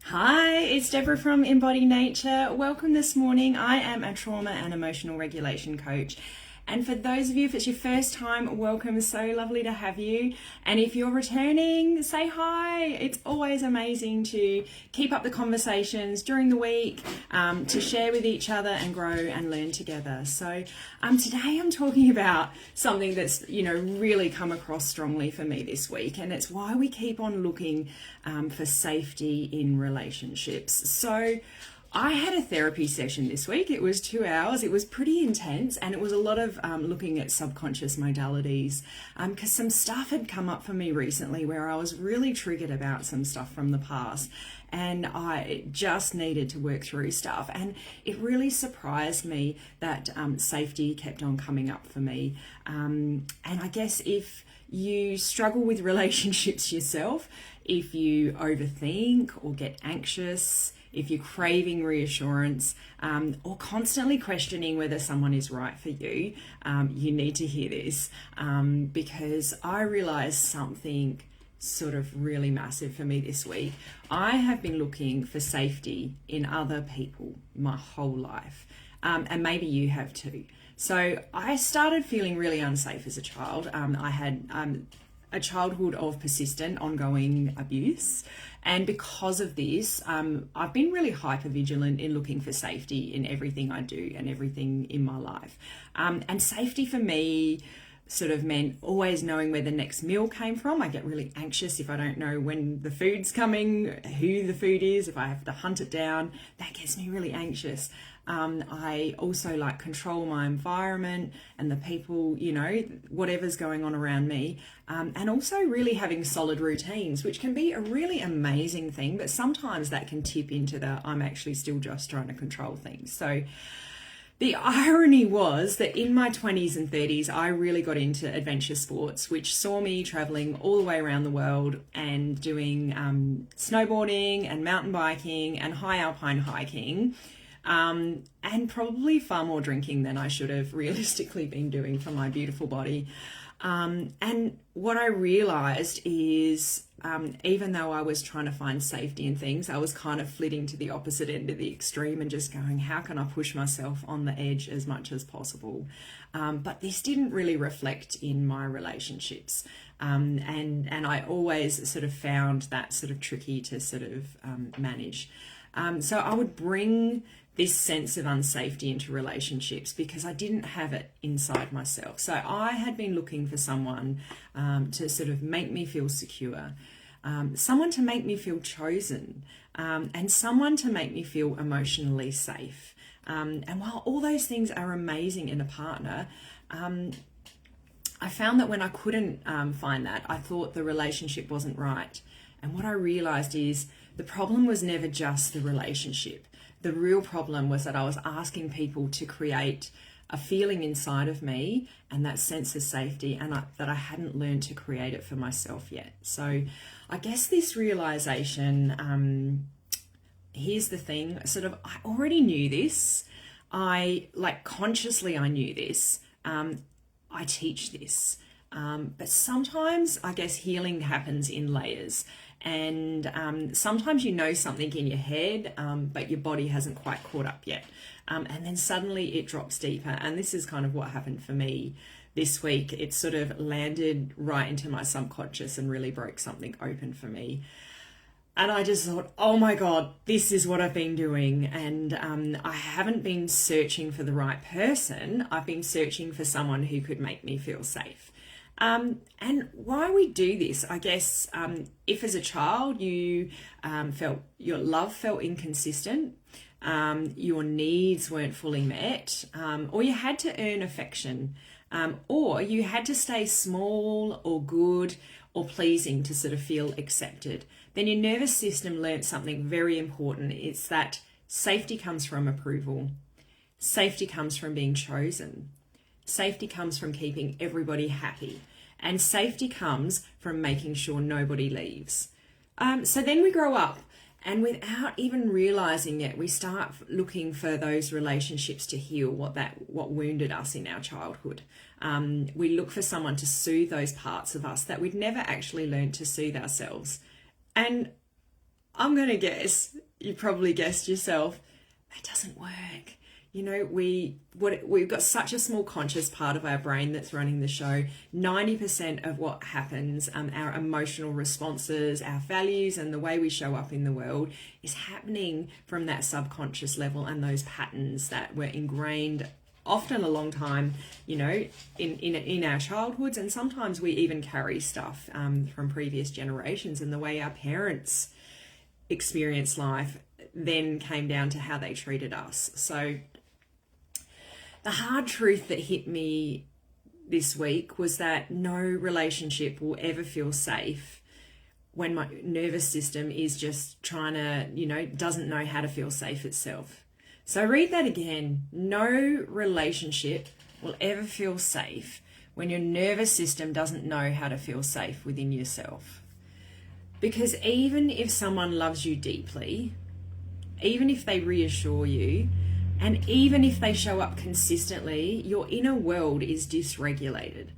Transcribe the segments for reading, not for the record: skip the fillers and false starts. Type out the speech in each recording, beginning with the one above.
Hi, it's Deborah from Embody Nature. Welcome this morning. I am a trauma and emotional regulation coach. And for those of you, if it's your first time, welcome. So lovely to have you. And if you're returning, say hi. It's always amazing to keep up the conversations during the week, to share with each other and grow and learn together. So today I'm talking about something that's, really come across strongly for me this week. And it's why we keep on looking for safety in relationships. So I had a therapy session this week. It was 2 hours. It was pretty intense, and it was a lot of looking at subconscious modalities because some stuff had come up for me recently where I was really triggered about some stuff from the past, and I just needed to work through stuff. And it really surprised me that safety kept on coming up for me. And I guess if you struggle with relationships yourself, if you overthink or get anxious, if you're craving reassurance, or constantly questioning whether someone is right for you, you need to hear this because I realized something sort of really massive for me this week. I have been looking for safety in other people my whole life, and maybe you have too. So I started feeling really unsafe as a child. I had a childhood of persistent, ongoing abuse. And because of this, I've been really hyper vigilant in looking for safety in everything I do and everything in my life. And safety for me sort of meant always knowing where the next meal came from. I get really anxious if I don't know when the food's coming, who the food is, if I have to hunt it down. That gets me really anxious. I also control my environment and the people, whatever's going on around me. And also really having solid routines, which can be a really amazing thing, but sometimes that can tip into the I'm actually still just trying to control things. So the irony was that in my 20s and 30s, I really got into adventure sports, which saw me traveling all the way around the world and doing snowboarding and mountain biking and high alpine hiking. And probably far more drinking than I should have realistically been doing for my beautiful body. And what I realized is even though I was trying to find safety in things, I was kind of flitting to the opposite end of the extreme and just going, how can I push myself on the edge as much as possible? But this didn't really reflect in my relationships. And I always sort of found that sort of tricky to sort of manage. So I would bring this sense of unsafety into relationships because I didn't have it inside myself. So I had been looking for someone to sort of make me feel secure, someone to make me feel chosen, and someone to make me feel emotionally safe. And while all those things are amazing in a partner, I found that when I couldn't find that, I thought the relationship wasn't right. And what I realized is the problem was never just the relationship. The real problem was that I was asking people to create a feeling inside of me and that sense of safety, and that I hadn't learned to create it for myself yet. So I guess this realization, here's the thing, sort of, I already knew this. Consciously I knew this. I teach this. But sometimes I guess healing happens in layers. And sometimes you know something in your head, but your body hasn't quite caught up yet. And then suddenly it drops deeper. And this is kind of what happened for me this week. It sort of landed right into my subconscious and really broke something open for me. And I just thought, oh my God, this is what I've been doing. And I haven't been searching for the right person. I've been searching for someone who could make me feel safe. And why we do this, I guess, if as a child you felt your love felt inconsistent, your needs weren't fully met, or you had to earn affection, or you had to stay small or good or pleasing to sort of feel accepted, then your nervous system learnt something very important. It's that safety comes from approval. Safety comes from being chosen. Safety comes from keeping everybody happy. And safety comes from making sure nobody leaves. So then we grow up, and without even realizing it, we start looking for those relationships to heal what wounded us in our childhood. We look for someone to soothe those parts of us that we'd never actually learned to soothe ourselves. And I'm going to guess, you probably guessed yourself, that doesn't work. You know, we've got such a small conscious part of our brain that's running the show. 90% of what happens, our emotional responses, our values, and the way we show up in the world is happening from that subconscious level, and those patterns that were ingrained often a long time, you know, in our childhoods, and sometimes we even carry stuff from previous generations, and the way our parents experienced life then came down to how they treated us. So the hard truth that hit me this week was that no relationship will ever feel safe when my nervous system is just trying to, you know, doesn't know how to feel safe itself. So read that again. No relationship will ever feel safe when your nervous system doesn't know how to feel safe within yourself. Because even if someone loves you deeply, even if they reassure you, and even if they show up consistently, your inner world is dysregulated.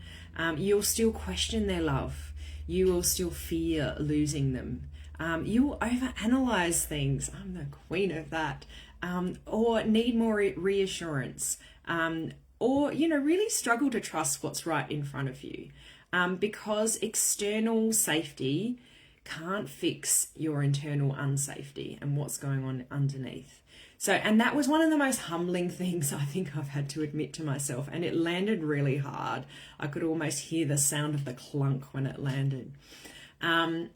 You'll still question their love. You will still fear losing them. You will overanalyze things. I'm the queen of that. Or need more reassurance. Or, you know, really struggle to trust what's right in front of you. Because external safety can't fix your internal unsafety and what's going on underneath. So, and that was one of the most humbling things I think I've had to admit to myself, and it landed really hard. I could almost hear the sound of the clunk when it landed. If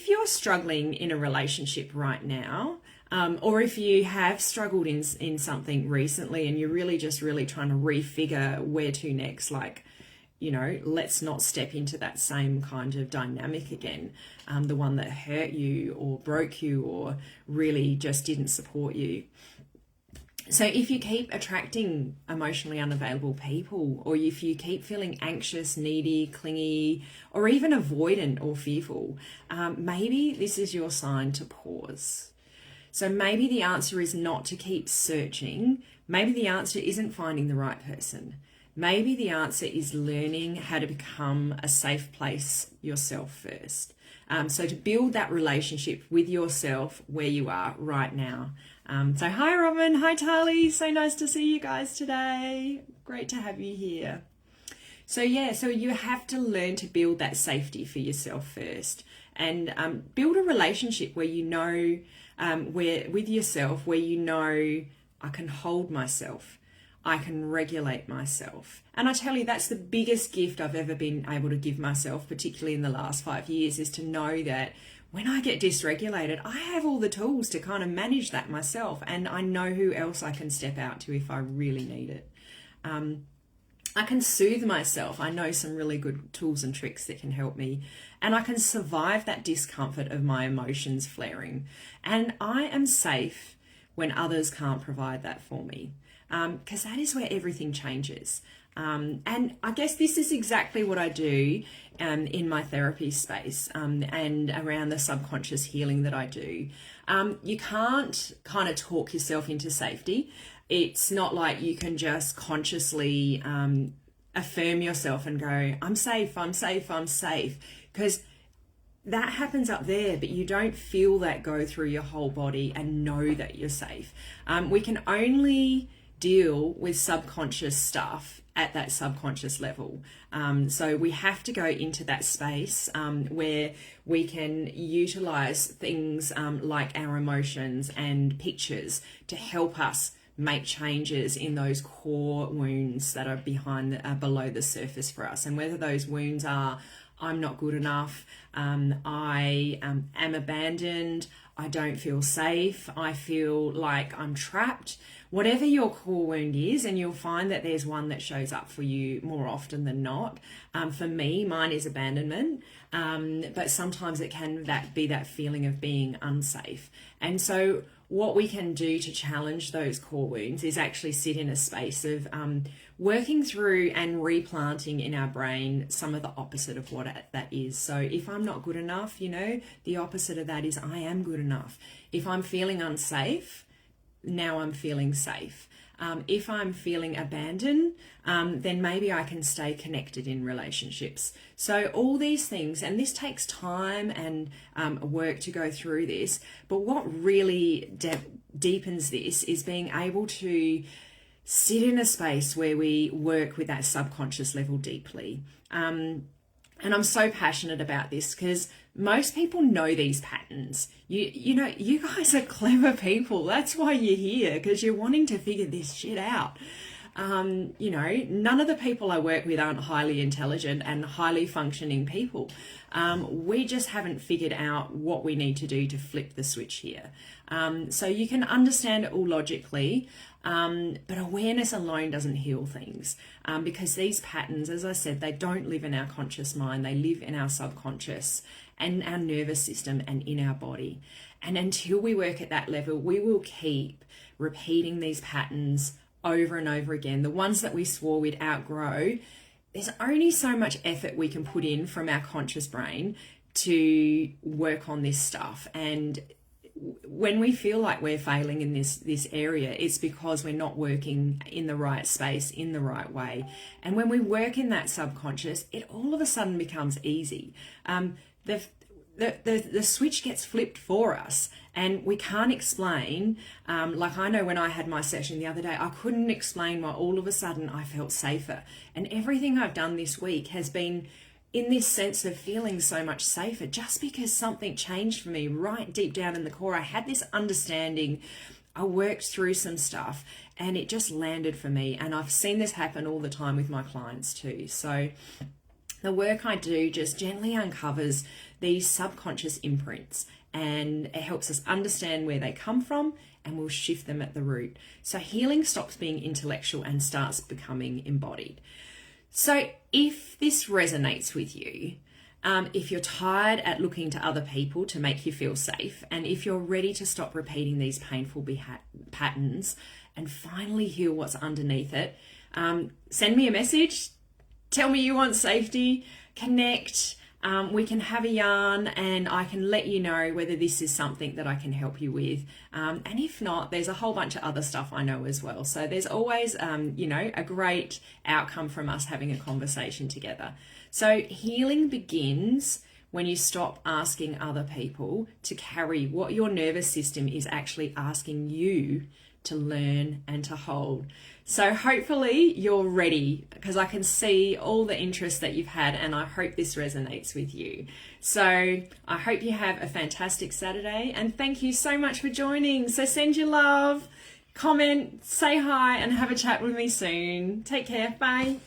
you're struggling in a relationship right now, or if you have struggled in something recently and you're really trying to refigure where to next, like, you know, let's not step into that same kind of dynamic again, the one that hurt you or broke you or really just didn't support you. So if you keep attracting emotionally unavailable people, or if you keep feeling anxious, needy, clingy, or even avoidant or fearful, maybe this is your sign to pause. So maybe the answer is not to keep searching. Maybe the answer isn't finding the right person. Maybe the answer is learning how to become a safe place yourself first. So to build that relationship with yourself where you are right now. So hi Robin, hi Tali, so nice to see you guys today. Great to have you here. So you have to learn to build that safety for yourself first, and build a relationship where you know, with yourself, where you know, I can hold myself. I can regulate myself. And I tell you, that's the biggest gift I've ever been able to give myself, particularly in the last 5 years, is to know that when I get dysregulated, I have all the tools to kind of manage that myself. And I know who else I can step out to if I really need it. I can soothe myself. I know some really good tools and tricks that can help me. And I can survive that discomfort of my emotions flaring. And I am safe when others can't provide that for me. Because that is where everything changes. And I guess this is exactly what I do in my therapy space and around the subconscious healing that I do. You can't kind of talk yourself into safety. It's not like you can just consciously affirm yourself and go, I'm safe, I'm safe, I'm safe. Because that happens up there, but you don't feel that go through your whole body and know that you're safe. We can only deal with subconscious stuff at that subconscious level. So we have to go into that space where we can utilize things like our emotions and pictures to help us make changes in those core wounds that are below the surface for us. And whether those wounds are, I'm not good enough, I am abandoned, I don't feel safe, I feel like I'm trapped. Whatever your core wound is, and you'll find that there's one that shows up for you more often than not. For me, mine is abandonment, but sometimes it can be that feeling of being unsafe. And so what we can do to challenge those core wounds is actually sit in a space of working through and replanting in our brain some of the opposite of what that is. So if I'm not good enough, the opposite of that is I am good enough. If I'm feeling unsafe, now I'm feeling safe. If I'm feeling abandoned, then maybe I can stay connected in relationships. So all these things, and this takes time and work to go through this, but what really deepens this is being able to sit in a space where we work with that subconscious level deeply. And I'm so passionate about this because most people know these patterns. You know, you guys are clever people. That's why you're here, because you're wanting to figure this shit out. You know, none of the people I work with aren't highly intelligent and highly functioning people. We just haven't figured out what we need to do to flip the switch here. So you can understand it all logically, but awareness alone doesn't heal things, because these patterns, as I said, they don't live in our conscious mind. They live in our subconscious and our nervous system and in our body. And until we work at that level, we will keep repeating these patterns over and over again. The ones that we swore we'd outgrow, there's only so much effort we can put in from our conscious brain to work on this stuff. And when we feel like we're failing in this area, it's because we're not working in the right space, in the right way. And when we work in that subconscious, it all of a sudden becomes easy. The switch gets flipped for us, and we can't explain. Like I know when I had my session the other day, I couldn't explain why all of a sudden I felt safer. And everything I've done this week has been in this sense of feeling so much safer, just because something changed for me right deep down in the core. I had this understanding, I worked through some stuff, and it just landed for me. And I've seen this happen all the time with my clients too. So the work I do just gently uncovers these subconscious imprints, and it helps us understand where they come from, and we'll shift them at the root. So healing stops being intellectual and starts becoming embodied. So if this resonates with you, if you're tired at looking to other people to make you feel safe, and if you're ready to stop repeating these painful patterns and finally heal what's underneath it, send me a message. Tell me you want safety, connect. We can have a yarn, and I can let you know whether this is something that I can help you with. And if not, there's a whole bunch of other stuff I know as well. So there's always, you know, a great outcome from us having a conversation together. So healing begins when you stop asking other people to carry what your nervous system is actually asking you to learn and to hold. So hopefully you're ready, because I can see all the interest that you've had, and I hope this resonates with you. So I hope you have a fantastic Saturday, and thank you so much for joining. So send your love, comment, say hi, and have a chat with me soon. Take care. Bye.